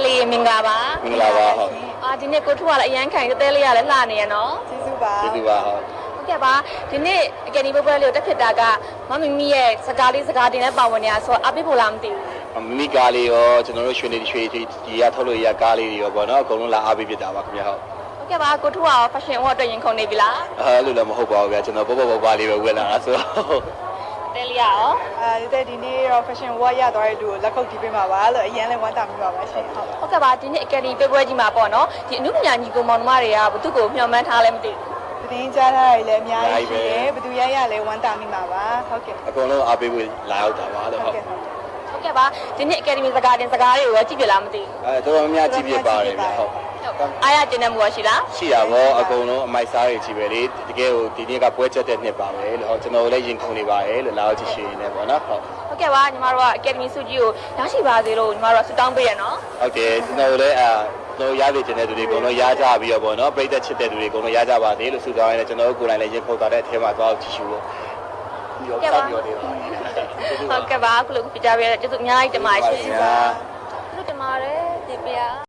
လေးမင်္ဂလာပါဟုတ်ဒီနေ့ကိုထူကလည်းအရန်ခံတဲလေးရလည်းလှနေရနော်ကျေးဇူးပါဟုတ်ကဲ့ပါဒီနေ့အကယ်ဒမီပွဲလေးကိုတက်ဖြစ်တာကမမမီရဲ့စကားတင်နဲ့ပါဝင်နေတာဆိုတော့အပိဖို့လားမသိဘူးမိမိကားလေးရောကျွန်တော်တို့ရွှေဒီရထုတ်လို့ရကားလေးတွေရောပေါ့နော်အကုန်လုံးလာအားပေးဖြစ်တာပါခင်ဗျာဟုတ်ကဲ့ပါကိုထူက fashion ဝတ်အတွက်ရင်ခုန်နေပြီလားအဲ့လိုလည်းမဟုတ်ပါဘူးဗျာကျွန်တော်ပေါ့လေးပဲဝယ်လာတာဆိုတော့တဲလေးရောဒီနေ့တော့ fashion walk ရသွားတဲ့လူကိုလက်ခုပ်တီးပေးမှာပါလို့အရင်လည်းဝမ်းသာမိပါပါရှင်ဟုတ်ကဲ့ပါဒီနေ့အကယ်ဒမီပွဲကြီးမှာပေါ့နော်ဒီအမှုပညာညီကိုမောင်နှမတွေကဘသူ့ကိုမျှော်မှန်းထားလဲမသိဘူးသတင်းကြားထားရလည်းအများကြီးရှိတယ်ဘသူရလည်းဝမ်းသာမိမှာပါဟုတ်ကဲ့အကုန်လုံးအားပေးဖို့လာရောက်တာပါလို့ဟုတ်ကဲ့ပါဒီနေ့အကယ်ဒမီစကားတွေကိုရောကြည့်ပြလားမသိဘူးတော်တော်များကြည့်ပြပါတယ်ဗျဟုတ်အားရကျင်းတဲ့မူရှိလားရှိတာပေါ့အကုန်လုံးအမိုက်စားတွေကြီးပဲလေတကယ်ကိုဒီနေ့ကပွဲချက်တဲ့နှစ်ပါပဲလို့ကျွန်တော်လည်းရင်ခုန်နေပါတယ်လို့လာရောက်ကြည့်ရှင်းနေပေါ့နော်ဟုတ်ကဲ့ပါညီမတို့ကအကယ်ဒမီစုကြီးကိုရရှိပါစေလို့ညီမတို့ဆုတောင်းပေးရနော်ဟုတ်တယ်ကျွန်တော်လည်းတို့ရသေးတဲ့သူတွေအကုန်လုံးရကြပြီးတော့ပေါ့နော်ပြိသက်ချစ်တဲ့သူတွေအကုန်လုံးရကြပါသေးလို့ဆုတောင်းရတယ်ကျွန်တော်တို့ကိုယ်တိုင်လည်းရင်ခုန်သွားတဲ့အထဲမှာသွားကြည့်ရှုလို့ဟုတ်ကဲ့ပါအခုလိုပြကြပြရတဲ့ကျေးဇူးအများကြီးတင်ပါတယ်ရှင်ကျေးဇူးတင်ပါတယ်ဒီပြ